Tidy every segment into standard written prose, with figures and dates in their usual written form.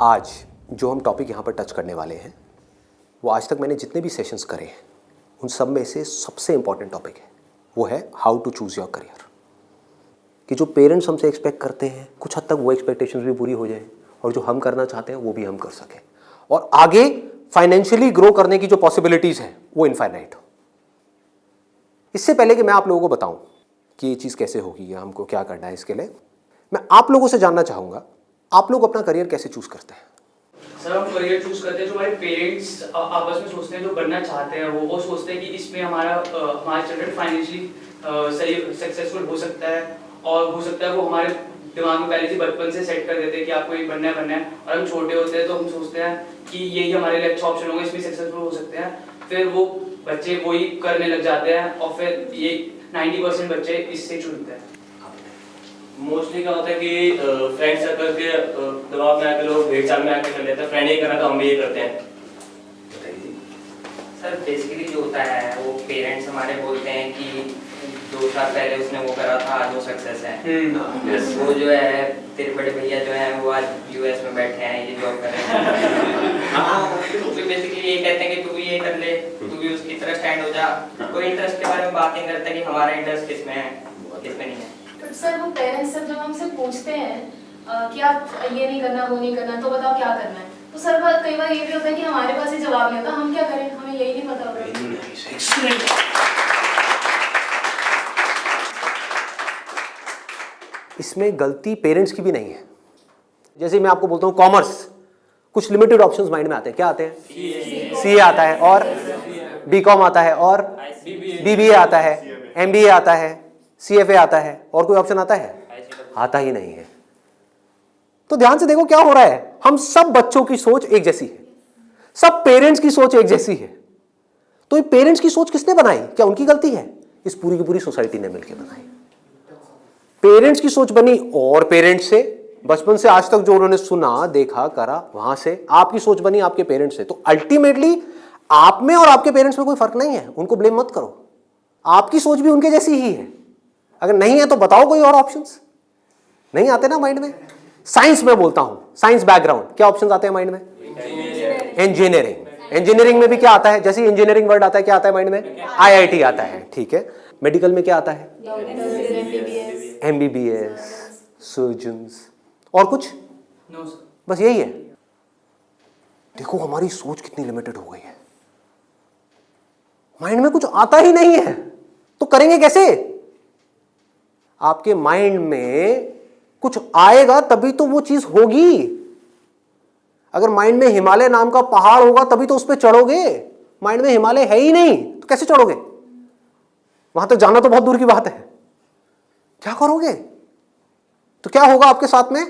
आज जो हम टॉपिक यहाँ पर टच करने वाले हैं वो आज तक मैंने जितने भी सेशंस करे हैं उन सब में से सबसे इम्पॉर्टेंट टॉपिक है, वो है how to choose your career. कि जो पेरेंट्स हमसे एक्सपेक्ट करते हैं कुछ हद तक वो एक्सपेक्टेशंस भी पूरी हो जाए और जो हम करना चाहते हैं वो भी हम कर सकें और आगे फाइनेंशियली ग्रो करने की जो पॉसिबिलिटीज़ हैं वो इनफाइनाइट हो। इससे पहले कि मैं आप लोगों को बताऊं कि ये चीज़ कैसे होगी या हमको क्या करना है, इसके लिए मैं आप लोगों से जानना चाहूँगा आप लोग अपना करियर कैसे चूज़ करते हैं। सर हम करियर चूज करते हैं जो हमारे पेरेंट्स आपस में सोचते हैं, जो बनना चाहते हैं वो सोचते हैं कि इसमें हमारा चिल्ड्रन फाइनेंशियली सही सक्सेसफुल हो सकता है और हो सकता है वो हमारे दिमाग में पहले से बचपन से सेट कर देते हैं कि आपको ये बनना है और हम छोटे होते हैं तो हम सोचते हैं कि यही हमारे लिए अच्छा ऑप्शन होगा, इसमें सक्सेसफुल हो सकते हैं। फिर वो बच्चे वही करने लग जाते हैं और फिर ये 90% बच्चे इससे चुनते हैं। मोस्टली क्या होता है कि फ्रेंड सर्कल के दबाव में आकर लोग भेड़ चाल में आकर कर लेते हैं, फ्रेंड ही करना तो हम भी ये करते हैं। सर बेसिकली जो होता है वो पेरेंट्स हमारे बोलते हैं कि 2 साल पहले उसने वो करा था आज वो सक्सेस है। वो जो है तेरे बड़े भैया जो है वो आज यूएस में बैठे हैं, ये जॉब कर रहे हैं। तो बेसिकली ये कहते हैं कि तू भी ये कर ले, तू भी उसकी तरह स्टैंड हो जा। कोई इंटरेस्ट के बारे में बात नहीं करता कि हमारा इंटरेस्ट किसमें है किसमें नहीं है। तो सर वो पेरेंट्स जब हमसे पूछते हैं कि आप ये नहीं करना वो नहीं करना तो बताओ क्या करना है, तो सर कई बार ये भी होता है कि हमारे पास ये जवाब नहीं होता, हम क्या करें, हमें यही नहीं पता होता। इसमें गलती पेरेंट्स की भी नहीं है। जैसे मैं आपको बोलता हूँ कॉमर्स, कुछ लिमिटेड ऑप्शंस माइंड में आते हैं। क्या आते हैं? सीए आता है और बीकॉम आता है और बीबीए आता है, एमबीए आता है, सीएफए आता है और कोई ऑप्शन आता है? आता ही नहीं है। तो ध्यान से देखो क्या हो रहा है। हम सब बच्चों की सोच एक जैसी है, सब पेरेंट्स की सोच एक जैसी है। तो ये पेरेंट्स की सोच किसने बनाई? क्या उनकी गलती है? इस पूरी की पूरी सोसाइटी ने मिलकर बनाई। पेरेंट्स की सोच बनी और पेरेंट्स से बचपन से आज तक जो उन्होंने सुना देखा करा वहां से आपकी सोच बनी आपके पेरेंट्स से। तो अल्टीमेटली आप में और आपके पेरेंट्स में कोई फर्क नहीं है, उनको ब्लेम मत करो। आपकी सोच भी उनके जैसी ही है। अगर नहीं है तो बताओ कोई और ऑप्शंस। नहीं आते ना माइंड में? साइंस में बोलता हूं, साइंस बैकग्राउंड, क्या ऑप्शंस आते हैं माइंड में? इंजीनियरिंग। इंजीनियरिंग में भी क्या आता है? जैसे इंजीनियरिंग वर्ड आता है क्या आता है माइंड में? आईआईटी आता है। ठीक है। मेडिकल में क्या आता है? एमबीबीएस, सर्जन्स और कुछ? नो सर, बस यही है। देखो हमारी सोच कितनी लिमिटेड हो गई है। माइंड में कुछ आता ही नहीं है तो करेंगे कैसे? आपके माइंड में कुछ आएगा तभी तो वो चीज होगी। अगर माइंड में हिमालय नाम का पहाड़ होगा तभी तो उस पर चढ़ोगे। माइंड में हिमालय है ही नहीं तो कैसे चढ़ोगे? वहां तक जाना तो बहुत दूर की बात है। क्या करोगे? तो क्या होगा आपके साथ में?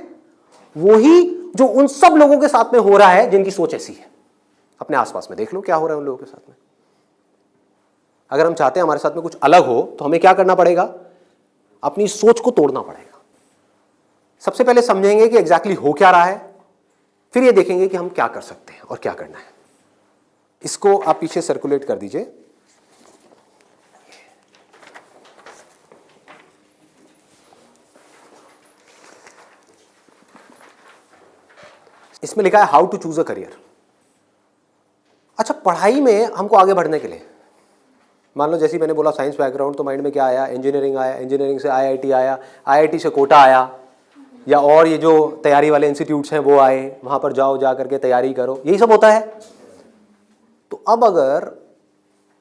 वही जो उन सब लोगों के साथ में हो रहा है जिनकी सोच ऐसी है। अपने आसपास में देख लो क्या हो रहा है उन लोगों के साथ में। अगर हम चाहते हैं हमारे साथ में कुछ अलग हो तो हमें क्या करना पड़ेगा? अपनी सोच को तोड़ना पड़ेगा। सबसे पहले समझेंगे कि एग्जैक्टली हो क्या रहा है, फिर ये देखेंगे कि हम क्या कर सकते हैं और क्या करना है। इसको आप पीछे सर्कुलेट कर दीजिए। इसमें लिखा है how to choose a career. अच्छा, पढ़ाई में हमको आगे बढ़ने के लिए मान लो जैसे मैंने बोला साइंस बैकग्राउंड, तो माइंड में क्या आया? इंजीनियरिंग आया, इंजीनियरिंग से आईआईटी आया, आईआईटी से कोटा आया, या और ये जो तैयारी वाले इंस्टीट्यूट्स हैं वो आए, वहां पर जाओ, जा करके तैयारी करो, यही सब होता है। तो अब अगर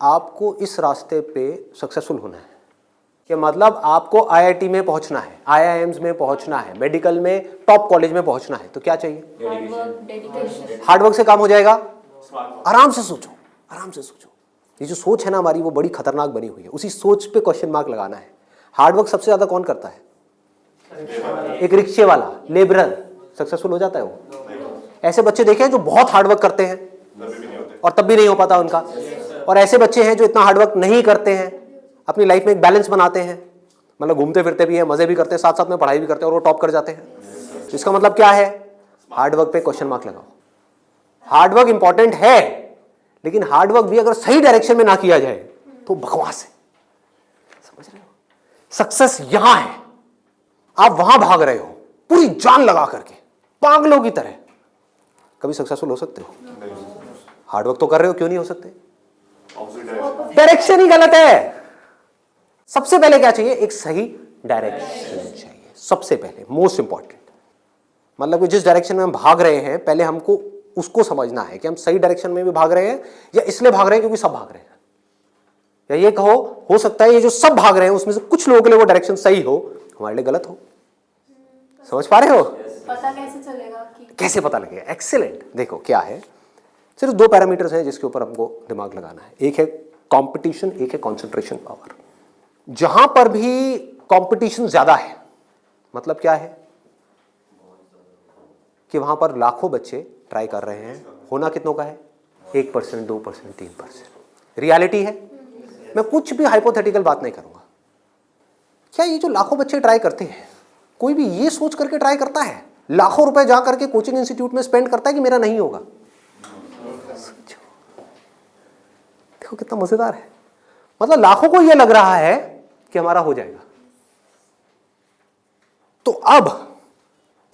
आपको इस रास्ते पे सक्सेसफुल होना है कि मतलब आपको आईआईटी में पहुंचना है, आईआईएम्स में पहुंचना है, मेडिकल में टॉप कॉलेज में पहुंचना है, तो क्या चाहिए? हार्डवर्क से काम हो जाएगा। आराम से सोचो, आराम से सोचो। ये जो सोच है ना हमारी वो बड़ी खतरनाक बनी हुई है। उसी सोच पे क्वेश्चन मार्क लगाना है। हार्डवर्क सबसे ज्यादा कौन करता है? एक रिक्शे वाला, लेबरर सक्सेसफुल हो जाता है वो। ऐसे बच्चे देखे हैं जो बहुत हार्डवर्क करते हैं और तब भी नहीं हो पाता उनका, और ऐसे बच्चे हैं जो इतना हार्डवर्क नहीं करते हैं, अपनी लाइफ में एक बैलेंस बनाते हैं, मतलब घूमते फिरते भी हैं, मजे भी करते हैं, साथ साथ में पढ़ाई भी करते हैं और वो टॉप कर जाते हैं। इसका मतलब क्या है? हार्डवर्क पे क्वेश्चन मार्क लगाओ। हार्डवर्क इंपॉर्टेंट है, लेकिन हार्डवर्क भी अगर सही डायरेक्शन में ना किया जाए तो बकवास है। समझ रहे हो? सक्सेस यहां है, आप वहां भाग रहे हो पूरी जान लगा करके पागलों की तरह, कभी सक्सेसफुल हो सकते हो? हार्डवर्क तो कर रहे हो, क्यों नहीं हो सकते? डायरेक्शन ही गलत है। सबसे पहले क्या चाहिए? एक सही डायरेक्शन चाहिए, सबसे पहले, मोस्ट इंपॉर्टेंट। मतलब कि जिस डायरेक्शन में हम भाग रहे हैं, पहले हमको उसको समझना है कि हम सही डायरेक्शन में भी भाग रहे हैं या इसलिए भाग रहे हैं क्योंकि सब भाग रहे हैं। या ये कहो, हो सकता है ये जो सब भाग रहे हैं उसमें से कुछ लोगों के लिए वो डायरेक्शन सही हो, हमारे लिए गलत हो। समझ पा रहे हो? पता कैसे चलेगा कि कैसे पता लगेगा? एक्सीलेंट। देखो क्या है, सिर्फ 2 पैरामीटर्स हैं जिसके ऊपर हमको दिमाग लगाना है। एक है कंपटीशन, एक है कंसंट्रेशन पावर। जहां पर भी कंपटीशन ज्यादा है, मतलब क्या है कि वहां पर लाखों बच्चे ट्राई कर रहे हैं, होना कितनों का है? 1%, 2%, 3%। रियलिटी है। मैं कुछ भी हाइपोथेटिकल बात नहीं करूंगा। क्या ये जो लाखों बच्चे ट्राई करते हैं, कोई भी ये सोच करके ट्राई करता है, लाखों रुपए जा करके कोचिंग इंस्टीट्यूट में स्पेंड करता है कि मेरा नहीं होगा? देखो कितना मजेदार है। मतलब लाखों को यह लग रहा है कि हमारा हो जाएगा। तो अब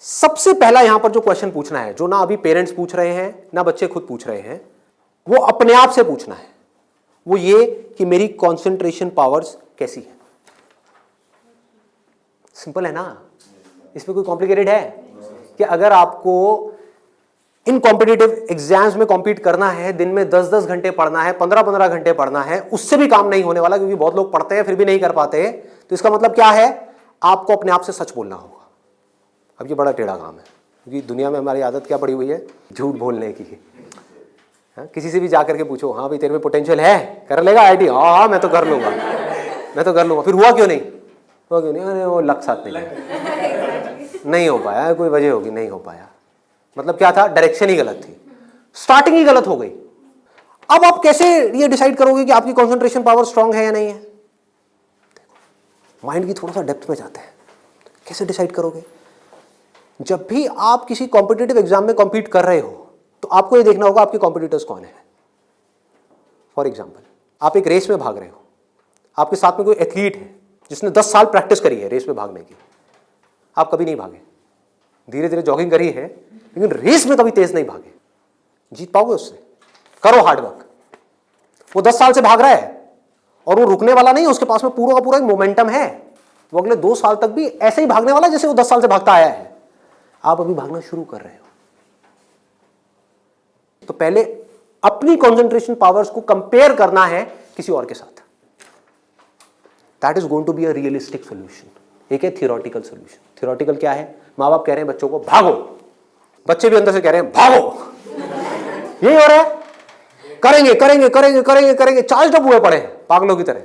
सबसे पहला यहां पर जो क्वेश्चन पूछना है, जो ना अभी पेरेंट्स पूछ रहे हैं ना बच्चे खुद पूछ रहे हैं, वो अपने आप से पूछना है। वो ये कि मेरी कंसंट्रेशन पावर्स कैसी है। सिंपल है ना? इसमें कोई कॉम्प्लिकेटेड है? कि अगर आपको इन कॉम्पिटिटिव एग्जाम्स में कॉम्पीट करना है, दिन में 10-10 घंटे पढ़ना है, 15-15 घंटे पढ़ना है, उससे भी काम नहीं होने वाला, क्योंकि बहुत लोग पढ़ते हैं फिर भी नहीं कर पाते। तो इसका मतलब क्या है? आपको अपने आप से सच बोलना होगा। अब ये बड़ा टेढ़ा काम है, क्योंकि दुनिया में हमारी आदत क्या पड़ी हुई है? झूठ बोलने की। हाँ, किसी से भी जाकर के पूछो, हाँ भाई तेरे में पोटेंशियल है, कर लेगा आईटी? हाँ मैं तो कर लूंगा, मैं तो कर लूंगा। फिर हुआ क्यों नहीं? हुआ क्यों नहीं? अरे वो लक साथ नहीं हो पाया, कोई वजह होगी, नहीं हो पाया। मतलब क्या था? डायरेक्शन ही गलत थी, स्टार्टिंग ही गलत हो गई। अब आप कैसे ये डिसाइड करोगे कि आपकी कंसंट्रेशन पावर स्ट्रांग है या नहीं है? माइंड की थोड़ा सा डेप्थ में जाते हैं। कैसे डिसाइड करोगे? जब भी आप किसी कॉम्पिटिटिव एग्जाम में कॉम्पीट कर रहे हो, तो आपको ये देखना होगा आपके कॉम्पिटिटर्स कौन है। फॉर एग्जाम्पल, आप एक रेस में भाग रहे हो, आपके साथ में कोई एथलीट है जिसने 10 साल प्रैक्टिस करी है रेस में भागने की। आप कभी नहीं भागे, धीरे धीरे जॉगिंग करी है, लेकिन रेस में कभी तेज नहीं भागे। जीत पाओगे उससे? करो हार्डवर्क। वो 10 साल से भाग रहा है और वो रुकने वाला नहीं है, उसके पास में पूरा का पूरा एक मोमेंटम है। वो अगले 2 साल तक भी ऐसे ही भागने वाला जैसे वो 10 साल से भागता आया है। आप अभी भागना शुरू कर रहे हो। तो पहले अपनी कंसंट्रेशन पावर्स को कंपेयर करना है किसी और के साथ। That is going to be a realistic solution. एक है थियोरेटिकल सोल्यूशन। थियोरेटिकल क्या है? माँ बाप कह रहे हैं बच्चों को भागो, बच्चे भी अंदर से कह रहे हैं भागो। यही हो रहा है, करेंगे करेंगे करेंगे करेंगे करेंगे, चार्ज अप हुए पड़े हैं पागलों की तरह।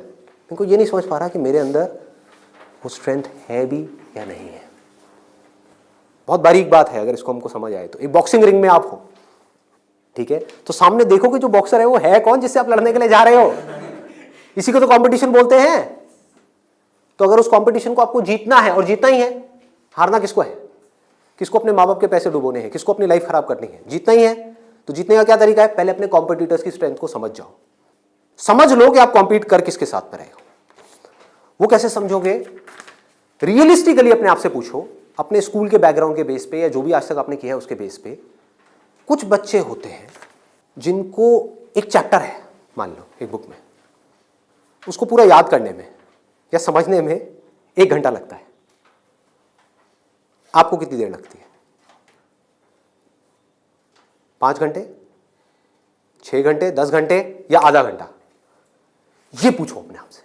इनको ये नहीं समझ पा रहा कि मेरे अंदर वो स्ट्रेंथ है भी या नहीं है। बहुत बारीक बात है, अगर इसको हमको समझ आए तो। एक बॉक्सिंग रिंग में आप हो, ठीक है, तो सामने देखो कि जो बॉक्सर है वो है कौन जिससे आप लड़ने के लिए जा रहे हो। इसी को तो कंपटीशन बोलते हैं। तो अगर उस कंपटीशन को आपको जीतना है, और जीतना ही है, हारना किसको है? किसको अपने माँ बाप के पैसे डुबोने हैं? किसको अपनी लाइफ खराब करनी है? जीतना ही है। तो जीतने का क्या तरीका है? पहले अपने कॉम्पिटिटर्स की स्ट्रेंथ को समझ जाओ। समझ लो कि आप कॉम्पीट कर किसके साथ में रहे हो। वो कैसे समझोगे? रियलिस्टिकली अपने आप से पूछो, अपने स्कूल के बैकग्राउंड के बेस पे या जो भी आज तक आपने किया है उसके बेस पे। कुछ बच्चे होते हैं जिनको एक चैप्टर है, मान लो एक बुक में, उसको पूरा याद करने में या समझने में 1 घंटा लगता है। आपको कितनी देर लगती है? 5 घंटे, 6 घंटे, 10 घंटे या आधा घंटा? ये पूछो अपने आप से।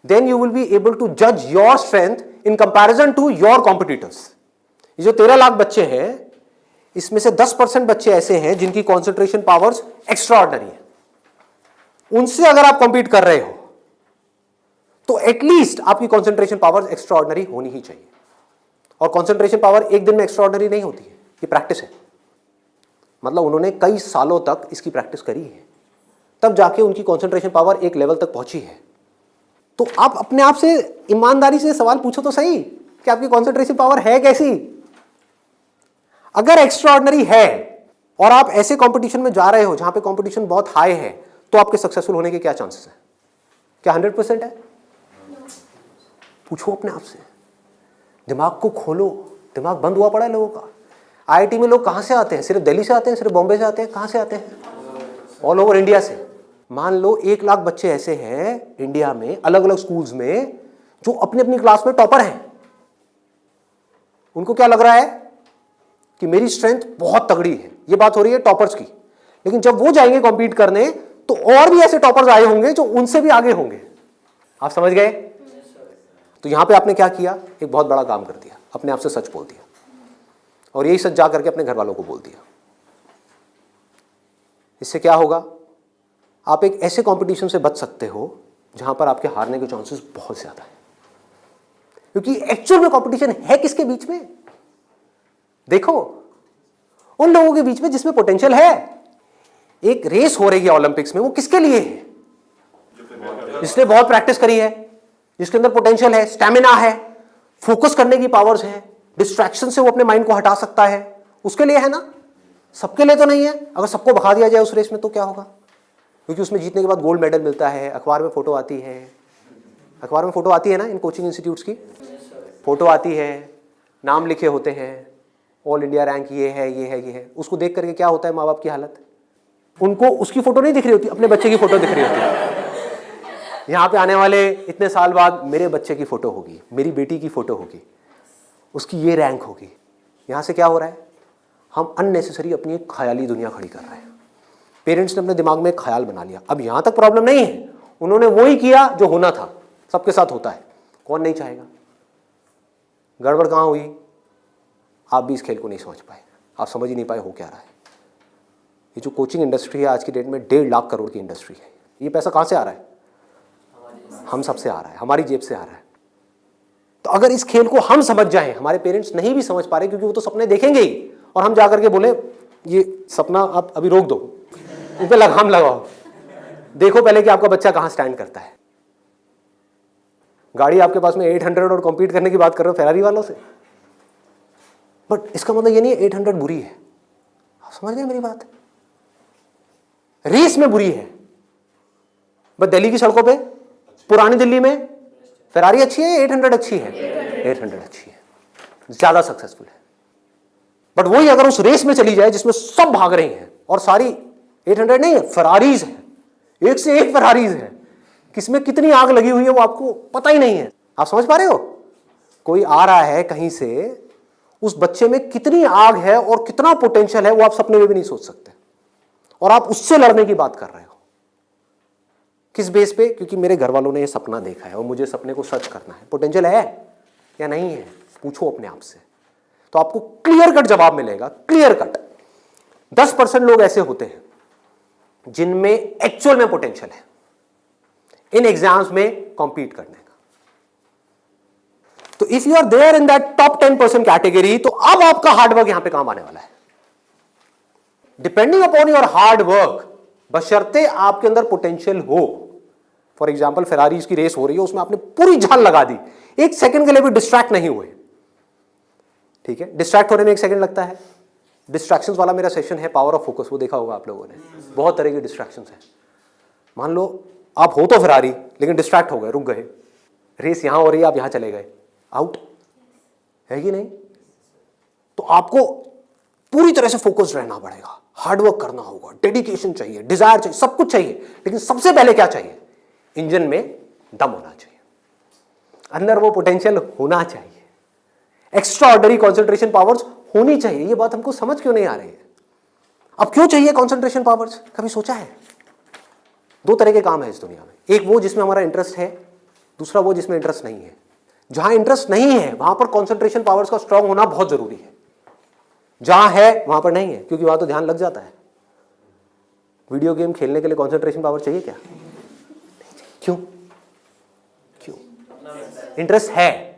Then you will be able to जज your strength in comparison to your competitors. ये जो 13 लाख बच्चे हैं, इसमें से 10% बच्चे ऐसे हैं जिनकी कंसंट्रेशन पावर्स एक्स्ट्रा ऑर्डिनरी है। उनसे अगर आप कंपीट कर रहे हो तो एटलीस्ट आपकी कंसंट्रेशन पावर्स एक्स्ट्रा ऑर्डिनरी होनी ही चाहिए। और कंसंट्रेशन पावर एक दिन में एक्स्ट्रा ऑर्डिनरी नहीं होती है, ये प्रैक्टिस है। मतलब उन्होंने कई सालों तक इसकी प्रैक्टिस करी है, तब जाके उनकी कंसंट्रेशन पावर एक लेवल तक पहुंची है। तो आप अपने आप से ईमानदारी से सवाल पूछो तो सही कि आपकी कंसंट्रेशन पावर है कैसी। अगर एक्स्ट्रा ऑर्डिनरी है और आप ऐसे कंपटीशन में जा रहे हो जहां पे कंपटीशन बहुत हाई है, तो आपके सक्सेसफुल होने के क्या चांसेस हैं? क्या 100% है? पूछो अपने आप से, दिमाग को खोलो। दिमाग बंद हुआ पड़ा है लोगों का। आईआईटी में लोग कहाँ से आते हैं? सिर्फ दिल्ली से आते हैं, सिर्फ बॉम्बे से आते हैं? कहाँ से आते हैं? ऑल ओवर इंडिया से। मान लो 1 लाख बच्चे ऐसे हैं इंडिया में अलग अलग स्कूल्स में जो अपनी अपनी क्लास में टॉपर हैं। उनको क्या लग रहा है कि मेरी स्ट्रेंथ बहुत तगड़ी है। ये बात हो रही है टॉपर्स की। लेकिन जब वो जाएंगे कॉम्पीट करने तो और भी ऐसे टॉपर्स आए होंगे जो उनसे भी आगे होंगे। आप समझ गए? तो यहां पे आपने क्या किया? एक बहुत बड़ा काम कर दिया, अपने आप से सच बोल दिया और यही सच जा करके अपने घर वालों को बोल दिया। इससे क्या होगा? आप एक ऐसे कंपटीशन से बच सकते हो जहां पर आपके हारने के चांसेस बहुत ज्यादा है, क्योंकि एक्चुअल में कंपटीशन है किसके बीच में? देखो, उन लोगों के बीच में जिसमें पोटेंशियल है। एक रेस हो रही है ओलंपिक्स में, वो किसके लिए है? जिसने बहुत प्रैक्टिस करी है, जिसके अंदर पोटेंशियल है, स्टैमिना है, फोकस करने की पावर्स है, डिस्ट्रैक्शन से वो अपने माइंड को हटा सकता है, उसके लिए है ना। सबके लिए तो नहीं है। अगर सबको भगा दिया जाए उस रेस में तो क्या होगा? क्योंकि उसमें जीतने के बाद गोल्ड मेडल मिलता है, अखबार में फोटो आती है। अखबार में फोटो आती है ना, इन कोचिंग इंस्टीट्यूट्स की फोटो आती है, नाम लिखे होते हैं, ऑल इंडिया रैंक ये है, ये है, ये है। उसको देख करके क्या होता है माँ बाप की हालत? उनको उसकी फोटो नहीं दिख रही होती, अपने बच्चे की फोटो दिख रही होती है। यहाँ पे आने वाले इतने साल बाद मेरे बच्चे की फोटो होगी, मेरी बेटी की फोटो होगी, उसकी ये रैंक होगी। यहाँ से क्या हो रहा है? हम अननेसेसरी अपनी एक ख्याली दुनिया खड़ी कर रहे हैं। पेरेंट्स ने अपने दिमाग में एक ख्याल बना लिया। अब यहाँ तक प्रॉब्लम नहीं है, उन्होंने वो ही किया जो होना था, सबके साथ होता है। कौन नहीं चाहेगा? गड़बड़ कहाँ हुई? आप भी इस खेल को नहीं समझ पाए, आप समझ ही नहीं पाए हो क्या रहा है। ये जो कोचिंग इंडस्ट्री है आज की डेट में 1.5 लाख करोड़ की इंडस्ट्री है। ये पैसा कहाँ से आ रहा है? हम सबसे आ रहा है, हमारी जेब से आ रहा है। तो अगर इस खेल को हम समझ जाएं, हमारे पेरेंट्स नहीं भी समझ पा रहे क्योंकि वो तो सपने देखेंगे ही, और हम जाकर के बोले ये सपना आप अभी रोक दो, इन पे लगाम लगाओ, देखो पहले कि आपका बच्चा कहाँ स्टैंड करता है। गाड़ी आपके पास में 800 और कॉम्पीट करने की बात कर रहे हो फेरारी वालों से, बट इसका मतलब ये नहीं है 800 बुरी है। आप समझ गए मेरी बात? रेस में बुरी है, बट दिल्ली की सड़कों पे, पुरानी दिल्ली में फेरारी अच्छी है, 800 अच्छी है? 800 अच्छी है, ज्यादा सक्सेसफुल है। बट वही अगर उस रेस में चली जाए जिसमें सब भाग रहे हैं और सारी 800 नहीं है, फेरारीज है, एक से एक फेरारीज है, किसमें कितनी आग लगी हुई है वो आपको पता ही नहीं है। आप समझ पा रहे हो? कोई आ रहा है कहीं से, उस बच्चे में कितनी आग है और कितना पोटेंशियल है वो आप सपने में भी नहीं सोच सकते, और आप उससे लड़ने की बात कर रहे हो। किस बेस पे? क्योंकि मेरे घर वालों ने ये सपना देखा है और मुझे सपने को सच करना है। पोटेंशियल है या नहीं है? पूछो अपने आप से, तो आपको क्लियर कट जवाब मिलेगा। क्लियर कट 10% लोग ऐसे होते हैं जिनमें एक्चुअल में पोटेंशियल है इन एग्जाम्स में कॉम्पीट करने का। तो if you are there in that top 10% category, तो अब आपका हार्डवर्क यहां पे काम आने वाला है। Depending upon your hard work, बशर्ते आपके अंदर पोटेंशियल हो। फॉर एग्जाम्पल फेरारीज की रेस हो रही है, उसमें आपने पूरी जान लगा दी, एक सेकंड के लिए भी डिस्ट्रैक्ट नहीं हुए। ठीक है, डिस्ट्रैक्ट होने में 1 सेकंड लगता है। डिस्ट्रैक्शंस वाला मेरा सेशन है पावर ऑफ फोकस, वो देखा होगा आप लोगों ने। बहुत तरह की डिस्ट्रैक्शंस हैं। मान लो आप हो तो फेरारी, लेकिन डिस्ट्रैक्ट हो गए, रुक गए, रेस यहां हो रही है, आप यहां चले गए, आउट है कि नहीं? तो आपको पूरी तरह से फोकस्ड रहना पड़ेगा, हार्डवर्क करना होगा, डेडिकेशन चाहिए, डिजायर चाहिए, सब कुछ चाहिए। लेकिन सबसे पहले क्या चाहिए? इंजन में दम होना चाहिए, अंदर वो पोटेंशियल होना चाहिए, एक्स्ट्रा ऑर्डिनरी कॉन्सेंट्रेशन पावर्स होनी चाहिए। ये बात हमको समझ क्यों नहीं आ रही है? अब क्यों चाहिए कॉन्सेंट्रेशन पावर्स? कभी सोचा है? 2 तरह के काम है इस दुनिया में, एक वो जिसमें हमारा इंटरेस्ट है, दूसरा वो जिसमें इंटरेस्ट नहीं है। जहां इंटरेस्ट नहीं है वहां पर कॉन्सेंट्रेशन पावर्स का स्ट्रांग होना बहुत जरूरी है, जहां है वहां पर नहीं है, क्योंकि वहां तो ध्यान लग जाता है। वीडियो गेम खेलने के लिए कॉन्सेंट्रेशन पावर चाहिए क्या? क्यों? क्यों? इंटरेस्ट है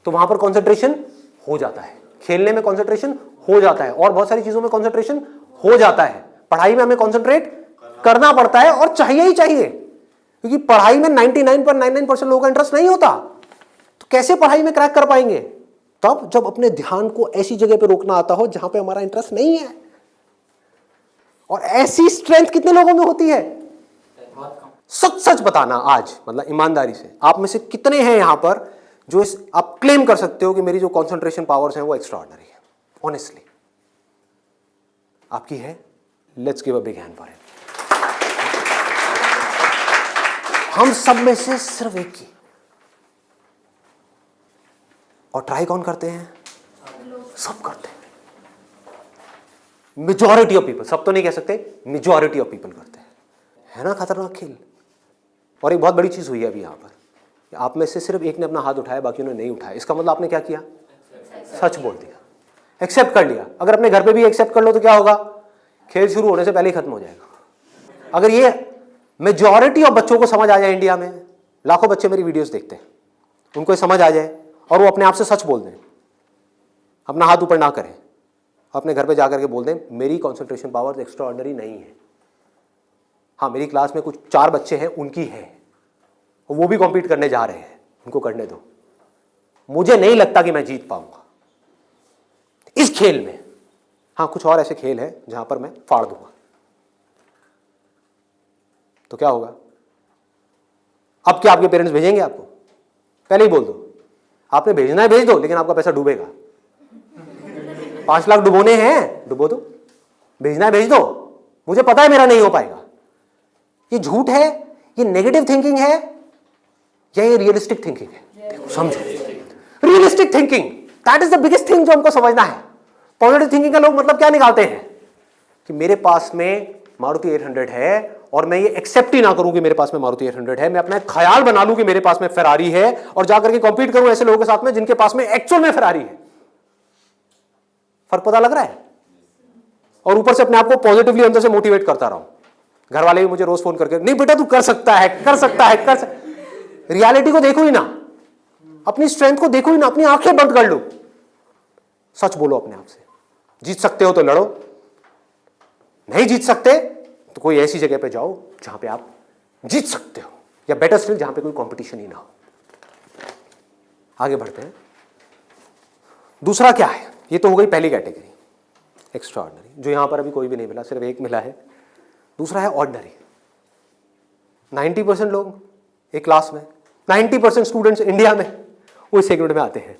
तो वहां पर कॉन्सेंट्रेशन हो जाता है, खेलने में कॉन्सेंट्रेशन हो जाता है, और बहुत सारी चीजों में कॉन्सेंट्रेशन हो जाता है। पढ़ाई में हमें कॉन्सेंट्रेट करना पड़ता है और चाहिए ही चाहिए, क्योंकि पढ़ाई में 99.99% लोगों का इंटरेस्ट नहीं होता, तो कैसे पढ़ाई में क्रैक कर पाएंगे? तब जब अपने ध्यान को ऐसी जगह पे रोकना आता हो जहां पे हमारा इंटरेस्ट नहीं है। और ऐसी स्ट्रेंथ कितने लोगों में होती है? सच सच बताना आज, मतलब ईमानदारी से, आप में से कितने हैं यहां पर जो आप क्लेम कर सकते हो कि मेरी जो कॉन्सेंट्रेशन पावर्स हैं वो एक्स्ट्राऑर्डिनरी है? ऑनेस्टली आपकी है, let's give a big hand for it. हम सब में से सिर्फ एक की, और ट्राई कौन करते हैं? सब करते हैं। मेजॉरिटी ऑफ पीपल, सब तो नहीं कह सकते, मेजॉरिटी ऑफ पीपल करते हैं। है ना खतरनाक खेल। और एक बहुत बड़ी चीज हुई है अभी यहां पर, आप में से सिर्फ एक ने अपना हाथ उठाया, बाकी ने नहीं उठाया। इसका मतलब आपने क्या किया? सच बोल दिया, एक्सेप्ट कर लिया। अगर अपने घर पे भी एक्सेप्ट कर लो तो क्या होगा? खेल शुरू होने से पहले ही खत्म हो जाएगा। अगर ये मेजॉरिटी ऑफ बच्चों को समझ आ जाए, इंडिया में लाखों बच्चे मेरी वीडियोस देखते हैं, उनको ये समझ आ जाए और वो अपने आप से सच बोल दें, अपना हाथ ऊपर ना करें, अपने घर पे जाकर के बोल दें मेरी कंसंट्रेशन पावर एक्स्ट्रा ऑर्डिनरी नहीं है। हाँ, मेरी क्लास में कुछ 4 बच्चे हैं, उनकी है, वो भी कॉम्पीट करने जा रहे हैं, उनको करने दो। मुझे नहीं लगता कि मैं जीत पाऊंगा इस खेल में। हाँ, कुछ और ऐसे खेल हैं जहां पर मैं फाड़ दूंगा, तो क्या होगा? अब क्या आपके पेरेंट्स भेजेंगे आपको? पहले ही बोल दो, आपने भेजना है भेज दो, लेकिन आपका पैसा डूबेगा। 5 लाख डुबोने हैं, डुबो दो। भेजना है भेज दो, मुझे पता है मेरा नहीं हो पाएगा। ये झूठ है, ये नेगेटिव थिंकिंग है, या ये रियलिस्टिक थिंकिंग है? समझो, realistic thinking, that is the biggest thing जो हमको समझना है। पॉजिटिव थिंकिंग का लोग मतलब क्या निकालते हैं कि मेरे पास में मारुति 800 है और मैं ये एक्सेप्ट ही ना करूं कि मेरे पास में मारुति 800 है, मैं अपना एक ख्याल बना लूं कि मेरे पास में फेरारी है और जाकर के कॉम्पीट करूं ऐसे लोगों के साथ में जिनके पास में एक्चुअल में फेरारी है। फर्क पता लग रहा है? और ऊपर से अपने आप को पॉजिटिवली अंदर से मोटिवेट करता रहा हूं। घर वाले भी मुझे रोज फोन करके, नहीं बेटा तू कर सकता है, कर सकता है, कर सकता। रियलिटी को देखो ही ना, अपनी स्ट्रेंथ को देखो ही ना, अपनी आंखें बंद कर लो, सच बोलो अपने आप से। जीत सकते हो तो लड़ो, नहीं जीत सकते तो कोई ऐसी जगह पे जाओ जहां पे आप जीत सकते हो, या बेटर स्टिल जहां पे कोई कंपटीशन ही ना हो। आगे बढ़ते हैं। दूसरा क्या है? ये तो हो गई पहली कैटेगरी, एक्स्ट्रा ऑर्डिनरी, जो यहां पर अभी कोई भी नहीं मिला, सिर्फ एक मिला है। दूसरा है ऑर्डिनरी। 90% लोग एक क्लास में, 90% स्टूडेंट्स इंडिया में वो इस सेगमेंट में आते हैं।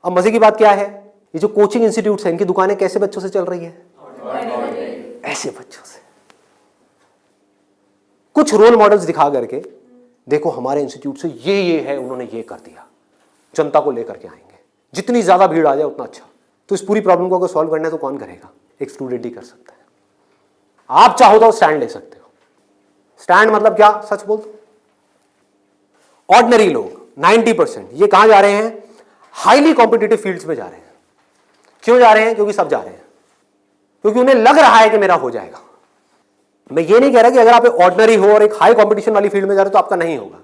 अब मजे की बात क्या है, ये जो कोचिंग इंस्टीट्यूट्स हैं, इनकी दुकानें कैसे बच्चों से चल रही है? ऐसे बच्चों से। कुछ रोल मॉडल्स दिखा करके, देखो हमारे इंस्टीट्यूट से ये है, उन्होंने ये कर दिया, जनता को लेकर के आएंगे, जितनी ज्यादा भीड़ आ जाए उतना अच्छा। तो इस पूरी प्रॉब्लम को अगर सॉल्व करना है तो कौन करेगा? एक स्टूडेंट ही कर सकता है। आप चाहो तो स्टैंड ले सकते हो। स्टैंड मतलब क्या? सच बोल दो। ऑर्डिनरी लोग 90% ये कहां जा रहे हैं? हाईली कॉम्पिटिटिव फील्ड्स में जा रहे हैं। क्यों जा रहे हैं? क्योंकि सब जा रहे हैं, क्योंकि उन्हें लग रहा है कि मेरा हो जाएगा। मैं ये नहीं कह रहा कि अगर आप ऑर्डिनरी हो और एक हाई कॉम्पिटिशन वाली फील्ड में जा रहे हो तो आपका नहीं होगा।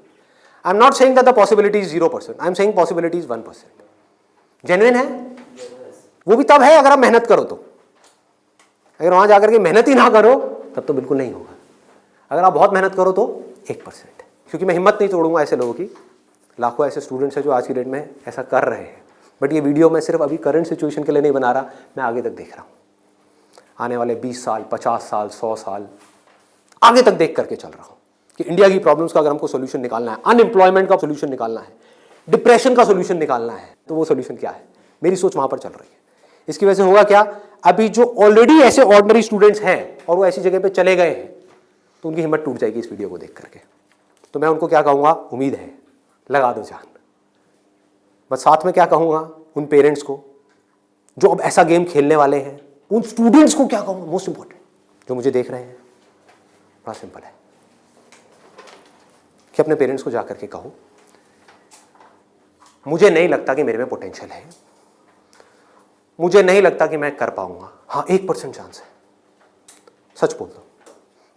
I am not saying that the possibility is 0%, I am saying possibility is 1%। Genuine है वो भी तब है अगर आप मेहनत करो तो। अगर वहां जाकर के मेहनत ही ना करो तब तो बिल्कुल नहीं होगा। अगर आप बहुत मेहनत करो तो 1%। क्योंकि मैं हिम्मत नहीं तोड़ूंगा ऐसे लोगों की। लाखों ऐसे स्टूडेंट्स हैं जो आज की डेट में ऐसा कर रहे हैं, बट ये वीडियो मैं सिर्फ अभी करंट सिचुएशन के लिए नहीं बना रहा, मैं आगे तक देख रहा हूँ। आने वाले 20 साल, 50 साल, 100 साल आगे तक देख करके चल रहा हूँ कि इंडिया की प्रॉब्लम्स का अगर हमको सोल्यूशन निकालना है, अनएम्प्लॉयमेंट का सोल्यूशन निकालना है, डिप्रेशन का सोल्यूशन निकालना है, तो वो सोल्यूशन क्या है? मेरी सोच वहां पर चल रही है। इसकी वजह से होगा क्या? अभी जो ऑलरेडी ऐसे ऑर्डिनरी स्टूडेंट्स हैं और वो ऐसी जगह पे चले गए हैं, तो उनकी हिम्मत टूट जाएगी इस वीडियो को देख करके। तो मैं उनको क्या कहूँगा? उम्मीद है, लगा दो जान। बस साथ में क्या कहूँगा उन पेरेंट्स को जो अब ऐसा गेम खेलने वाले हैं, उन स्टूडेंट्स को क्या कहूँगा? मोस्ट इंपॉर्टेंट जो मुझे देख रहे हैं, बड़ा सिंपल है कि अपने पेरेंट्स को जाकर के कहो मुझे नहीं लगता कि मेरे में पोटेंशियल है, मुझे नहीं लगता कि मैं कर पाऊंगा। हाँ, 1% चांस है। सच बोल दो,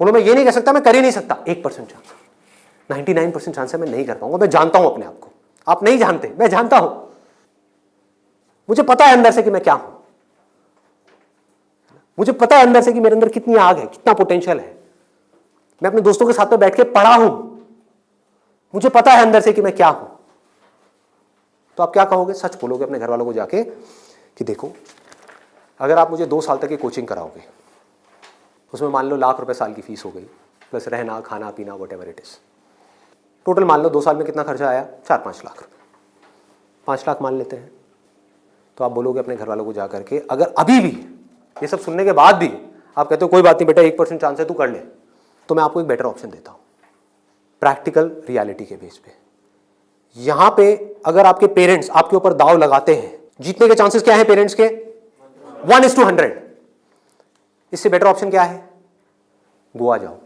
बोलो मैं ये नहीं कह सकता मैं कर ही नहीं सकता, 1% चांस, 99% चांस है मैं नहीं कर पाऊंगा। मैं जानता हूं अपने आप को, आप नहीं जानते, मैं जानता हूं। मुझे पता है अंदर से कि मैं क्या हूं, मुझे पता है अंदर से कि मेरे अंदर कितनी आग है, कितना पोटेंशियल है। मैं अपने दोस्तों के साथ में बैठ के पढ़ा हूं, मुझे पता है अंदर से कि मैं क्या हूं। तो आप क्या कहोगे? सच बोलोगे अपने घर वालों को जाके कि देखो अगर आप मुझे 2 साल तक की कोचिंग कराओगे, उसमें मान लो लाख रुपए साल की फीस हो गई, प्लस रहना खाना पीना what ever it is, total मान लो 2 साल में कितना खर्चा आया? 4-5 लाख रुपए, 5 लाख मान लेते हैं। तो आप बोलोगे अपने घर वालों को जाकर के, अगर अभी भी ये सब सुनने के बाद भी आप कहते हो कोई बात नहीं बेटा 1% चांस है तू कर ले, तो मैं आपको एक बेटर ऑप्शन देता हूं प्रैक्टिकल रियलिटी के बेस पे। यहां पे अगर आपके पेरेंट्स आपके ऊपर दाव लगाते हैं, जीतने के चांसेस क्या है पेरेंट्स के? 1:100। इससे बेटर ऑप्शन क्या है? गोवा जाओ।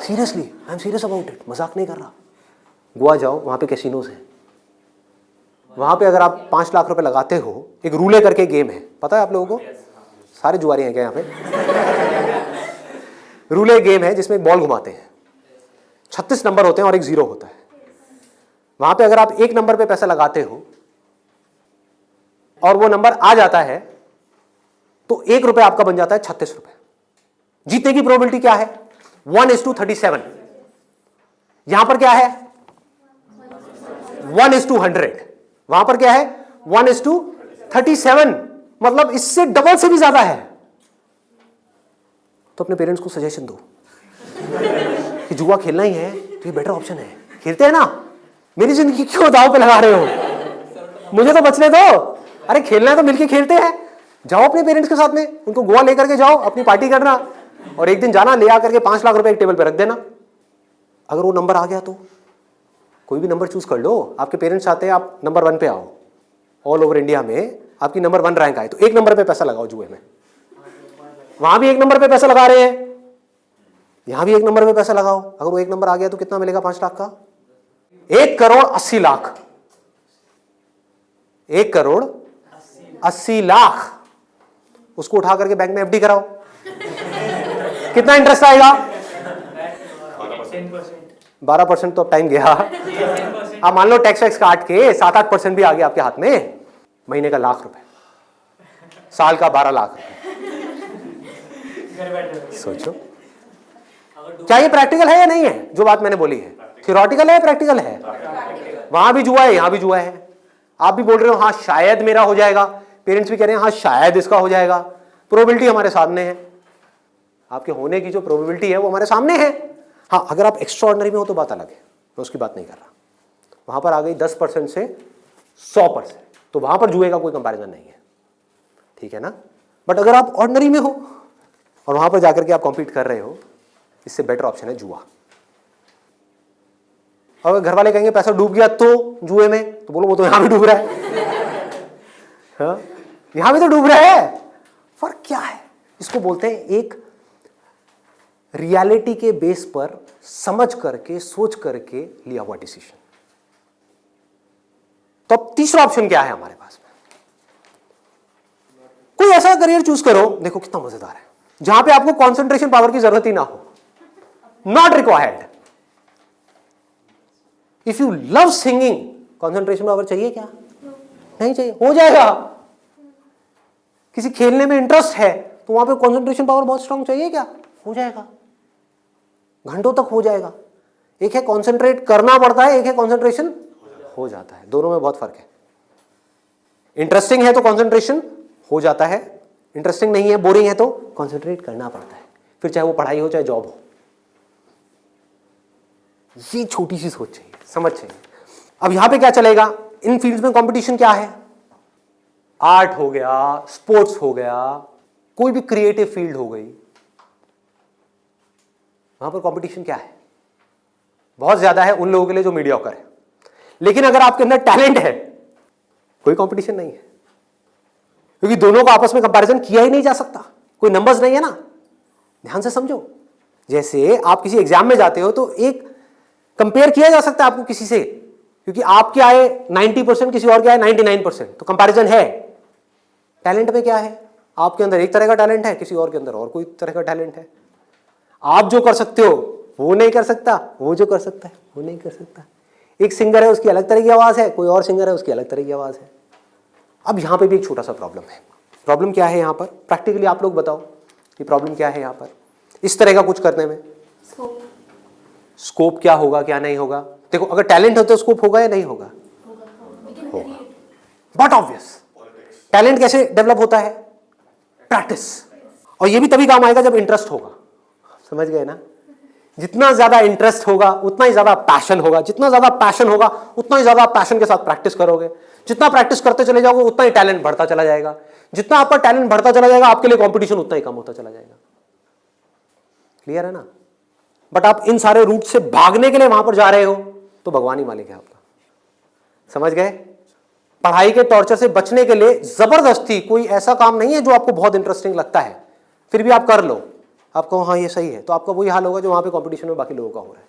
Seriously, I am serious about it, मजाक नहीं कर रहा। गोवा जाओ, वहां पे कैसीनोज हैं, वहां पे अगर आप 5 लाख रुपए लगाते हो, एक रूले करके गेम है, पता है आप लोगों को? सारे जुआरी हैं क्या यहाँ पे? रूले गेम है जिसमें एक बॉल घुमाते हैं, 36 नंबर होते हैं और एक 0 होता है। वहां पे अगर आप 1 नंबर पे पैसा लगाते हो और वो नंबर आ जाता है तो 1 रुपए आपका बन जाता है 36 रुपए। जीतने की प्रोबेबिलिटी क्या है? 1:37। यहां पर क्या है? 1:100। वहां पर क्या है? 1:37, मतलब इससे डबल से भी ज्यादा है। तो अपने पेरेंट्स को सजेशन दो कि जुआ खेलना ही है तो ये बेटर ऑप्शन है, खेलते हैं ना। मेरी जिंदगी क्यों दांव पे लगा रहे हो? मुझे तो बचने दो। अरे खेलना है तो मिलके खेलते हैं। जाओ अपने पेरेंट्स के साथ में, उनको गोवा लेकर के जाओ, अपनी पार्टी करना, और एक दिन जाना ले आकर के 5 लाख रुपए एक टेबल पे रख देना। अगर वो नंबर आ गया तो कोई भी नंबर चूज कर लो। आपके पेरेंट्स चाहते हैं आप नंबर 1 पे आओ, ऑल ओवर इंडिया में आपकी नंबर 1 रैंक आए, तो 1 नंबर पे पैसा लगाओ जुए में। वहां भी 1 नंबर पे पैसा लगा रहे हैं, यहां भी 1 नंबर पे पैसा लगाओ। अगर वो 1 नंबर आ गया तो कितना मिलेगा? 5 लाख का 1,80,00,000। 1,80,00,000 उसको उठा करके बैंक में एफडी कराओ। कितना इंटरेस्ट आएगा? 12%। तो अब टाइम गया। अब मान लो टैक्स वैक्स काट के 7-8% भी आ गया आपके हाथ में। महीने का 1,00,000 रुपए, साल का 12 लाख रुपए। सोचो क्या ये प्रैक्टिकल है या नहीं है? जो बात मैंने बोली है थियोरेटिकल है, प्रैक्टिकल है। वहां भी जुआ है, यहां भी जुआ है। आप भी बोल रहे हो हाँ शायद मेरा हो जाएगा, पेरेंट्स भी कह रहे हैं हाँ शायद इसका हो जाएगा। प्रोबेबिलिटी हमारे सामने है, आपके होने की जो प्रोबेबिलिटी है वो हमारे सामने है। हाँ अगर आप एक्स्ट्राऑर्डिनरी में हो तो बात अलग है, मैं उसकी बात नहीं कर रहा। वहां पर आ गई 10% से 100%, तो वहां पर जुए का कोई कंपैरिजन नहीं है, ठीक है ना। बट अगर आप ऑर्डिनरी में हो और वहां पर जाकर के आप कॉम्पीट कर रहे हो, इससे बेटर ऑप्शन है जुआ। अगर घर वाले कहेंगे पैसा डूब गया तो जुए में, तो बोलो वो तो यहां भी डूब रहा है। हाँ? यहां भी तो डूब रहा है। फर्क क्या है? इसको बोलते हैं एक रियलिटी के बेस पर समझ करके सोच करके लिया हुआ डिसीजन। तो अब तीसरा ऑप्शन क्या है हमारे पास में? कोई ऐसा करियर चूज करो, देखो कितना मजेदार है, जहां पे आपको कंसंट्रेशन पावर की जरूरत ही ना हो, not required. If you love singing, concentration power चाहिए क्या? नहीं चाहिए, हो जाएगा। किसी खेलने में इंटरेस्ट है तो वहां पे कंसंट्रेशन पावर बहुत स्ट्रांग चाहिए क्या? हो जाएगा, घंटों तक हो जाएगा। एक है कंसंट्रेट करना पड़ता है, एक है कंसंट्रेशन हो जाता है। दोनों में बहुत फर्क है। इंटरेस्टिंग है तो कंसंट्रेशन हो जाता है, इंटरेस्टिंग नहीं है, बोरिंग है तो कंसंट्रेट करना पड़ता है, फिर चाहे वो पढ़ाई हो चाहे जॉब हो। ये छोटी सी सोच चाहिए, समझ चाहिए। अब यहां पे क्या चलेगा? इन फील्ड्स में कंपटीशन क्या है? आर्ट हो गया, स्पोर्ट्स हो गया, कोई भी क्रिएटिव फील्ड हो गई, वहां पर कंपटीशन क्या है? बहुत ज्यादा है उन लोगों के लिए जो मीडियोकर है। लेकिन अगर आपके अंदर टैलेंट है, कोई कंपटीशन नहीं है, क्योंकि दोनों का आपस में कंपैरिजन किया ही नहीं जा सकता, कोई नंबर्स नहीं है ना। ध्यान से समझो, जैसे आप किसी एग्जाम में जाते हो तो एक कंपेयर किया जा सकता है आपको किसी से, क्योंकि आपके आए 90%, किसी और के आए 99%, तो कंपैरिजन है। टैलेंट में क्या है? आपके अंदर एक तरह का टैलेंट है, किसी और के अंदर और कोई तरह का टैलेंट है। आप जो कर सकते हो वो नहीं कर सकता, वो जो कर सकता है वो नहीं कर सकता। एक सिंगर है उसकी अलग तरह की आवाज है, कोई और सिंगर है उसकी अलग तरह की आवाज है। अब यहां पे भी एक छोटा सा प्रॉब्लम है। प्रॉब्लम क्या है यहां पर? प्रैक्टिकली आप लोग बताओ कि प्रॉब्लम क्या है यहां पर इस तरह का कुछ करने में? स्कोप क्या होगा, क्या नहीं होगा? देखो अगर टैलेंट हो तो स्कोप होगा या नहीं होगा? होगा। बट ऑब्वियस, टैलेंट कैसे डेवलप होता है? प्रैक्टिस। और ये भी तभी काम आएगा जब इंटरेस्ट होगा। समझ गए ना? जितना ज्यादा इंटरेस्ट होगा उतना ही ज्यादा पैशन होगा, जितना ज्यादा पैशन होगा उतना ही ज्यादा पैशन के साथ प्रैक्टिस करोगे, जितना प्रैक्टिस करते चले जाओगे उतना ही टैलेंट बढ़ता चला जाएगा, जितना आपका टैलेंट बढ़ता चला जाएगा आपके लिए कंपटीशन उतना ही कम होता चला जाएगा। क्लियर है ना? बट आप इन सारे रूट से भागने के लिए वहां पर जा रहे हो तो भगवान ही मालिक है आपका। समझ गए? पढ़ाई के टॉर्चर से बचने के लिए जबरदस्ती कोई ऐसा काम नहीं है जो आपको बहुत इंटरेस्टिंग लगता है फिर भी आप कर लो, आपको हाँ ये सही है, तो आपका वही हाल होगा जो वहां पे कंपटीशन में बाकी लोगों का हो रहा है।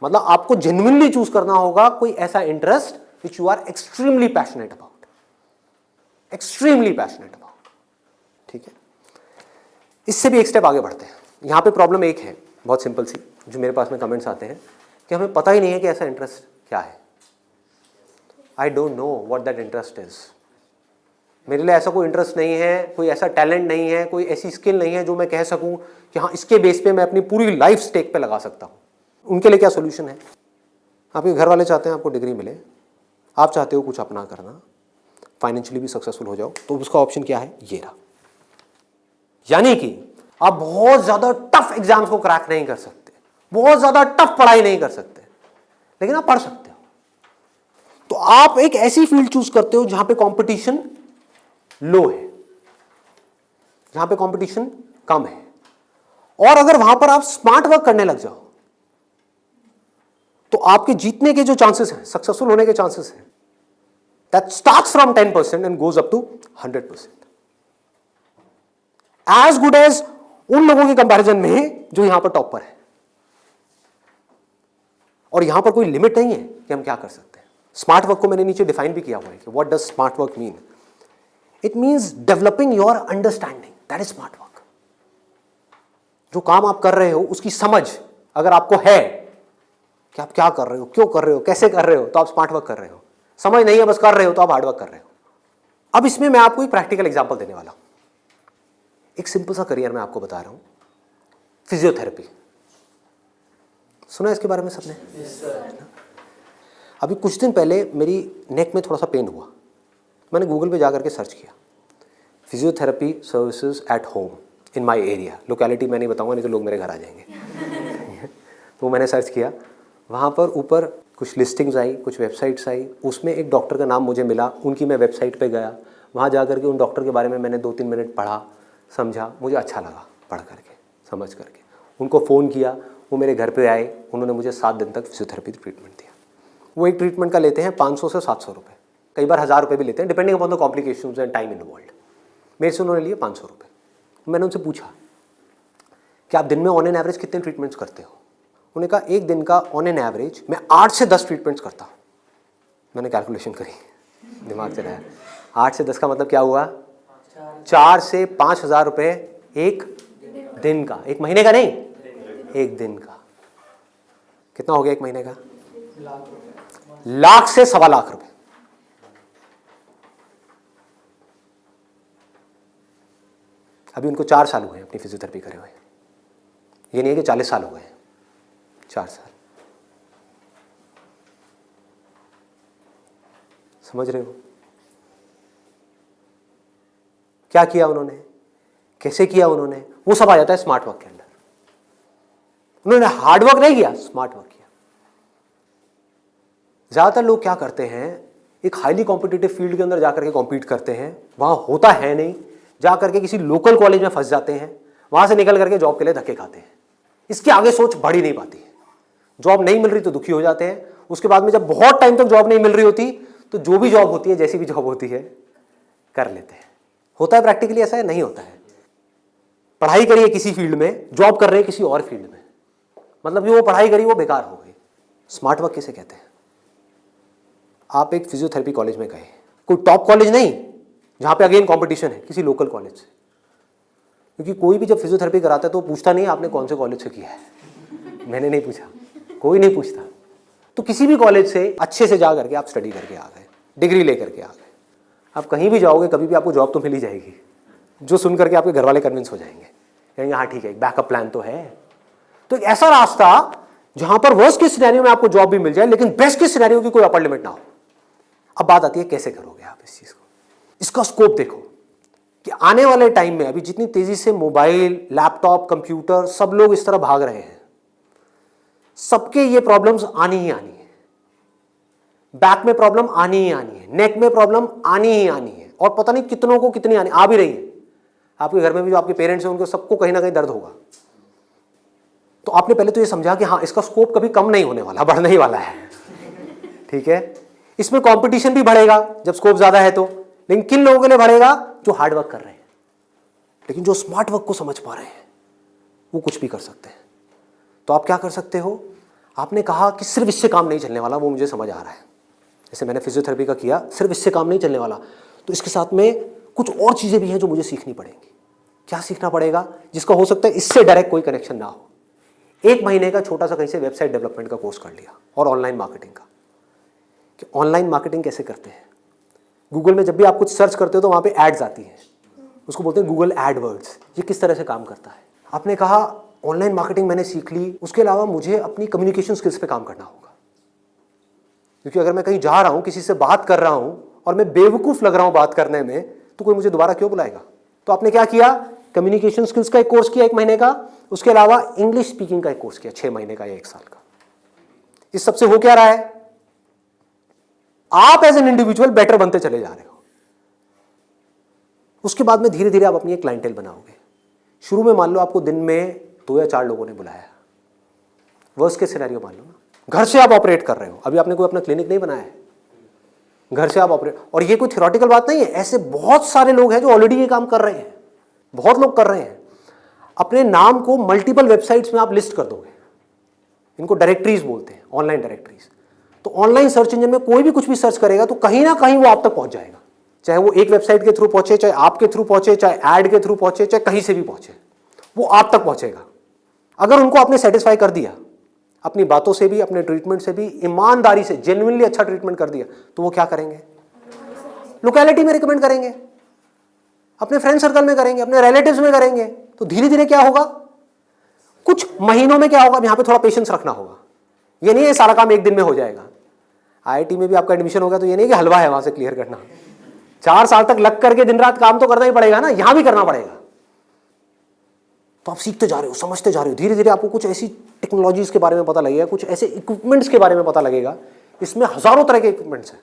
मतलब आपको जेन्युइनली चूज करना होगा कोई ऐसा interest which you are extremely passionate about, extremely passionate about. ठीक है, इससे भी एक स्टेप आगे बढ़ते हैं। यहां पे प्रॉब्लम एक है बहुत सिंपल सी, जो मेरे पास में कमेंट्स आते हैं कि हमें पता ही नहीं है कि ऐसा इंटरेस्ट क्या है। I don't know what that interest is. मेरे लिए ऐसा कोई इंटरेस्ट नहीं है, कोई ऐसा टैलेंट नहीं है, कोई ऐसी स्किल नहीं है जो मैं कह सकूं कि हाँ इसके बेस पे मैं अपनी पूरी लाइफ स्टेक पे लगा सकता हूं। उनके लिए क्या सोल्यूशन है? आपके घर वाले चाहते हैं आपको डिग्री मिले, आप चाहते हो कुछ अपना करना, फाइनेंशियली भी सक्सेसफुल हो जाओ, तो उसका ऑप्शन क्या है? ये रहा। यानी कि आप बहुत ज्यादा टफ एग्जाम्स को क्रैक नहीं कर सकते, बहुत ज्यादा टफ पढ़ाई नहीं कर सकते, लेकिन आप पढ़ सकते हो। तो आप एक ऐसी फील्ड चूज करते हो जहां पे कंपटीशन लो है, जहां पे कंपटीशन कम है, और अगर वहां पर आप स्मार्ट वर्क करने लग जाओ तो आपके जीतने के जो चांसेस हैं, सक्सेसफुल होने के चांसेस हैं, that starts from 10% and goes up to 100%, as good as उन लोगों के कंपैरिजन में जो यहां पर टॉप पर है। और यहां पर कोई लिमिट नहीं है कि हम क्या कर सकते हैं। स्मार्ट वर्क को मैंने नीचे डिफाइन भी किया हुआ है कि what does smart work mean. It means developing your understanding, that is smart work. जो काम आप कर रहे हो उसकी समझ अगर आपको है कि आप क्या कर रहे हो, क्यों कर रहे हो, कैसे कर रहे हो, तो आप स्मार्ट वर्क कर रहे हो। समझ नहीं है बस कर रहे हो तो आप हार्ड वर्क कर रहे हो। अब इसमें मैं आपको एक प्रैक्टिकल एग्जांपल देने वाला हूं। एक सिंपल सा करियर मैं आपको बता रहा हूं, फिजियोथेरेपी। सुना है इसके बारे में सबने? Yes sir. अभी कुछ दिन पहले मेरी नेक में थोड़ा सा पेन हुआ, मैंने गूगल पे जाकर के सर्च किया physiotherapy services at home in my area. Locality मैं नहीं बताऊंगा नहीं तो लोग मेरे घर आ जाएंगे। तो मैंने सर्च किया, वहाँ पर ऊपर कुछ लिस्टिंग्स आई, कुछ वेबसाइट्स आई, उसमें एक डॉक्टर का नाम मुझे मिला, उनकी मैं वेबसाइट पे गया, वहाँ जा कर के उन डॉक्टर के बारे में मैंने 2-3 मिनट पढ़ा, समझा, मुझे अच्छा लगा पढ़ करके, समझ करके। उनको फ़ोन किया, वो मेरे घर पे आए, उन्होंने मुझे 7 दिन तक फिजियोथेरेपी ट्रीटमेंट दिया। वो एक ट्रीटमेंट का लेते हैं 500 से 700 रुपये, कई बार 1000 रुपये भी लेते हैं, depending upon the complications and time involved. मेरे से उन्होंने लिए 500 रुपये। मैंने उनसे पूछा कि आप दिन में ऑन एन एवरेज कितने ट्रीटमेंट्स करते हो? उन्होंने कहा एक दिन का ऑन एन एवरेज मैं 8 से 10 ट्रीटमेंट्स करता हूँ। मैंने कैलकुलेशन करी, दिमाग चलाया, 8 से 10 का मतलब क्या हुआ? 4 से 5,000 रुपये एक दिन का, एक महीने का नहीं, एक दिन का। कितना हो गया एक महीने का? लाख से 1.25 लाख रुपए। अभी उनको 4 साल हुए अपनी फिजियोथेरेपी करे हुए। ये नहीं है कि 40 साल हो गए, 4 साल। समझ रहे हो क्या किया उन्होंने, कैसे किया उन्होंने? वो सब आ जाता है स्मार्ट वर्क के अंदर। उन्होंने हार्ड वर्क नहीं किया, स्मार्ट वर्क किया। ज्यादातर लोग क्या करते हैं, एक हाईली कॉम्पिटिटिव फील्ड के अंदर जाकर के कॉम्पीट करते हैं, वहां होता है नहीं, जाकर के किसी लोकल कॉलेज में फंस जाते हैं, वहां से निकल करके जॉब के लिए धक्के खाते हैं। इसके आगे सोच बढ़ ही नहीं पाती है। जॉब नहीं मिल रही तो दुखी हो जाते हैं, उसके बाद में जब बहुत टाइम तक जॉब नहीं मिल रही होती तो जो भी जॉब होती है, जैसी भी जॉब होती है, कर लेते हैं। होता है प्रैक्टिकली ऐसा है? नहीं होता है। पढ़ाई करिए किसी फील्ड में, जॉब कर रहे हैं किसी और फील्ड में, मतलब जो वो पढ़ाई करी वो बेकार हो गई। स्मार्ट वर्क किसे कहते हैं? आप एक फिजियोथेरेपी कॉलेज में गए, कोई टॉप कॉलेज नहीं जहां पे अगेन कंपटीशन है, किसी लोकल कॉलेज से। क्योंकि कोई भी जब फिजियोथेरेपी कराता है तो पूछता नहीं आपने कौन से कॉलेज से किया है। मैंने नहीं पूछा, कोई नहीं पूछता। तो किसी भी कॉलेज से अच्छे से जा करके आप स्टडी करके आ गए, डिग्री लेकर के आ गए। आप कहीं भी जाओगे कभी भी आपको जॉब तो मिल ही जाएगी, जो सुन करके आपके घर वाले कन्विंस हो जाएंगे, कहेंगे हाँ ठीक है एक बैकअप प्लान तो है। तो एक ऐसा रास्ता जहां पर वर्स्ट केस सिनेरियो में आपको जॉब भी मिल जाए लेकिन बेस्ट केस सिनेरियो की कोई अपर लिमिट ना हो। अब बात आती है कैसे करोगे आप इस चीज को। इसका स्कोप देखो, कि आने वाले टाइम में अभी जितनी तेजी से मोबाइल, लैपटॉप, कंप्यूटर सब लोग इस तरह भाग रहे हैं, सबके ये प्रॉब्लम्स आनी ही आनी है। बैक में प्रॉब्लम आनी ही आनी है, नेक में प्रॉब्लम आनी ही आनी है, और पता नहीं कितनों को कितनी आनी आ भी रही है। आपके घर में भी जो आपके पेरेंट्स हैं उनको सबको कहीं ना कहीं दर्द होगा। तो आपने पहले तो ये समझा कि हाँ, इसका स्कोप कभी कम नहीं होने वाला, बढ़ने ही वाला है। ठीक है, इसमें कंपटीशन भी बढ़ेगा जब स्कोप ज्यादा है तो, लेकिन किन लोगों के लिए बढ़ेगा? जो हार्ड वर्क कर रहे हैं, लेकिन जो स्मार्ट वर्क को समझ पा रहे हैं वो कुछ भी कर सकते हैं। तो आप क्या कर सकते हो? आपने कहा कि सिर्फ इससे काम नहीं चलने वाला, वो मुझे समझ आ रहा है, जैसे मैंने फिजियोथेरेपी का किया, सिर्फ इससे काम नहीं चलने वाला, तो इसके साथ में कुछ और चीजें भी हैं जो मुझे सीखनी पड़ेंगी। क्या सीखना पड़ेगा? जिसका हो सकता है इससे डायरेक्ट कोई कनेक्शन ना हो। 1 महीने का छोटा सा कहीं से वेबसाइट डेवलपमेंट का कोर्स कर लिया, और ऑनलाइन मार्केटिंग का, कि ऑनलाइन मार्केटिंग कैसे करते हैं। गूगल में जब भी आप कुछ सर्च करते हो तो वहां पे एड्स आती हैं, उसको बोलते हैं गूगल एडवर्ड्स। ये किस तरह से काम करता है। आपने कहा ऑनलाइन मार्केटिंग मैंने सीख ली, उसके अलावा मुझे अपनी कम्युनिकेशन स्किल्स पे काम करना होगा, क्योंकि अगर मैं कहीं जा रहा हूं, किसी से बात कर रहा हूं और मैं बेवकूफ लग रहा हूं बात करने में, तो कोई मुझे दोबारा क्यों बुलाएगा। तो आपने क्या किया? कम्युनिकेशन स्किल्स का एक कोर्स किया 1 महीने का, उसके अलावा इंग्लिश स्पीकिंग का एक कोर्स किया 6 महीने का या 1 साल का। इस सबसे हो क्या रहा है? आप एज एन इंडिविजुअल बेटर बनते चले जा रहे हो। उसके बाद में धीरे धीरे आप अपनी एक क्लाइंटेल बनाओगे। शुरू में मान लो आपको दिन में 2 या 4 लोगों ने बुलाया, वर्स्ट केस सिनेरियो मान लो ना, घर से आप ऑपरेट कर रहे हो, अभी आपने कोई अपना क्लिनिक नहीं बनाया है, घर से आप ऑपरेट, और ये कोई थ्योरेटिकल बात नहीं है, ऐसे बहुत सारे लोग हैं जो ऑलरेडी ये काम कर रहे हैं, बहुत लोग कर रहे हैं। अपने नाम को मल्टीपल वेबसाइट्स में आप लिस्ट कर दोगे, इनको डायरेक्टरीज बोलते हैं, ऑनलाइन डायरेक्टरीज। तो ऑनलाइन सर्च इंजन में कोई भी कुछ भी सर्च करेगा तो कहीं ना कहीं वो आप तक पहुंच जाएगा, चाहे वो एक वेबसाइट के थ्रू पहुंचे, चाहे आपके थ्रू पहुंचे, चाहे एड के थ्रू पहुंचे, चाहे कहीं से भी पहुंचे, वो आप तक पहुंचेगा। अगर उनको आपने सेटिस्फाई कर दिया, अपनी बातों से भी, अपने ट्रीटमेंट से भी, ईमानदारी से, जेन्युइनली अच्छा ट्रीटमेंट कर दिया, तो वो क्या करेंगे? लोकेलिटी में रिकमेंड करेंगे, अपने फ्रेंड सर्कल में करेंगे, अपने रिलेटिव्स में करेंगे। तो धीरे धीरे क्या होगा? कुछ महीनों में क्या होगा? यहां पे थोड़ा पेशेंस रखना होगा। ये नहीं है सारा काम 1 दिन में हो जाएगा। आईआईटी में भी आपका एडमिशन होगा तो ये नहीं कि हलवा है वहां से क्लियर करना, 4 साल तक लग करके दिन रात काम तो करना ही पड़ेगा ना, यहां भी करना पड़ेगा। तो आप सीखते जा रहे हो, समझते जा रहे हो, धीरे धीरे आपको कुछ ऐसी टेक्नोलॉजीज के बारे में पता लगेगा, कुछ ऐसे इक्विपमेंट्स के बारे में पता लगेगा। इसमें हजारों तरह के इक्विपमेंट्स हैं,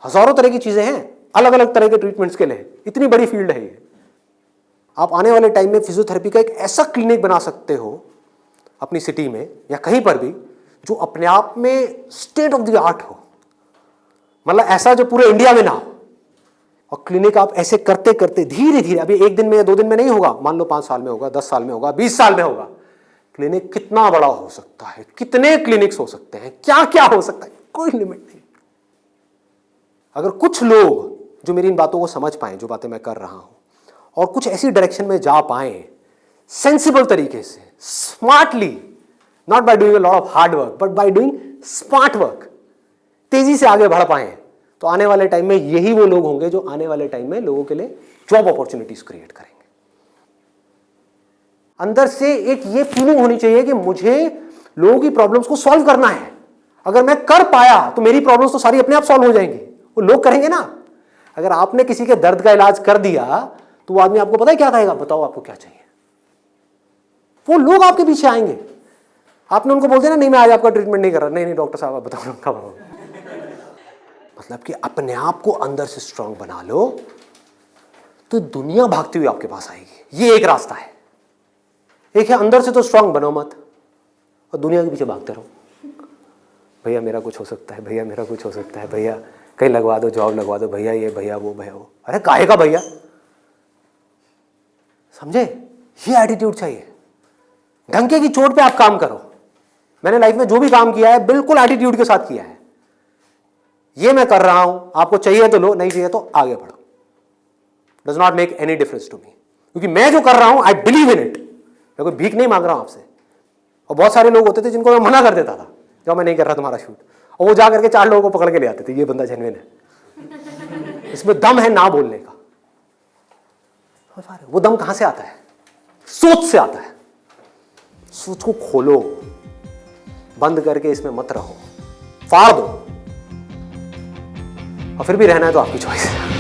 हजारों तरह की चीजें हैं, अलग अलग तरह के ट्रीटमेंट्स के लिए। इतनी बड़ी फील्ड है ये। आप आने वाले टाइम में फिजियोथेरेपी का एक ऐसा क्लिनिक बना सकते हो अपनी सिटी में या कहीं पर भी, जो अपने आप में स्टेट ऑफ द आर्ट हो, मतलब ऐसा जो पूरे इंडिया में ना हो। और क्लिनिक आप ऐसे करते करते धीरे धीरे, अभी 1 दिन में या 2 दिन में नहीं होगा, मान लो 5 साल में होगा, 10 साल में होगा, 20 साल में होगा। क्लिनिक कितना बड़ा हो सकता है, कितने क्लिनिक्स हो सकते हैं, क्या क्या हो सकता है, कोई लिमिट नहीं। अगर कुछ लोग जो मेरी इन बातों को समझ पाए, जो बातें मैं कर रहा हूं, और कुछ ऐसी डायरेक्शन में जा पाए सेंसिबल तरीके से, smartly, not by doing a lot of hard work but by doing smart work, तेजी से आगे बढ़ पाए, तो आने वाले टाइम में यही वो लोग होंगे जो आने वाले टाइम में लोगों के लिए जॉब अपॉर्चुनिटीज क्रिएट करेंगे। अंदर से एक ये फीलिंग होनी चाहिए कि मुझे लोगों की प्रॉब्लम्स को सॉल्व करना है। अगर मैं कर पाया तो मेरी प्रॉब्लम्स तो सारी अपने आप सॉल्व हो जाएंगी, वो लोग करेंगे ना। अगर आपने किसी के दर्द का इलाज कर दिया तो वो आदमी आपको पता है क्या कहेगा? बताओ आपको क्या चाहिए। वो लोग आपके पीछे आएंगे। आपने उनको बोल दिया ना, नहीं मैं आज आपका ट्रीटमेंट नहीं कर रहा, नहीं डॉक्टर साहब आप बताओ कब आओ। मतलब कि अपने आप को अंदर से स्ट्रांग बना लो तो दुनिया भागती हुई आपके पास आएगी। ये एक रास्ता है। एक है अंदर से तो स्ट्रांग बनो मत और दुनिया के पीछे भागते रहो। भैया मेरा कुछ हो सकता है, भैया मेरा कुछ हो सकता है, भैया कहीं लगवा दो, जॉब लगवा दो, भैया ये भैया वो भैया वो। अरे काहे का भैया, समझे? ये एटीट्यूड चाहिए। डंके की चोट पे आप काम करो। मैंने लाइफ में जो भी काम किया है बिल्कुल एटीट्यूड के साथ किया है। ये मैं कर रहा हूं, आपको चाहिए तो लो, नहीं चाहिए तो आगे बढ़ो। Does not make any difference to me, क्योंकि मैं जो कर रहा हूं आई बिलीव इन इट। मैं कोई भीख नहीं मांग रहा हूं आपसे। और बहुत सारे लोग होते थे जिनको मैं मना कर देता था, जब मैं नहीं कर रहा तुम्हारा शूट, और वो जा करके 4 लोगों को पकड़ के ले आते थे, ये बंदा जेन्युइन है, इसमें दम है ना बोलने का। वो दम कहां से आता है? सोच से आता है। सोच को खोलो, बंद करके इसमें मत रहो, फाड़ दो। और फिर भी रहना है तो आपकी चॉइस है।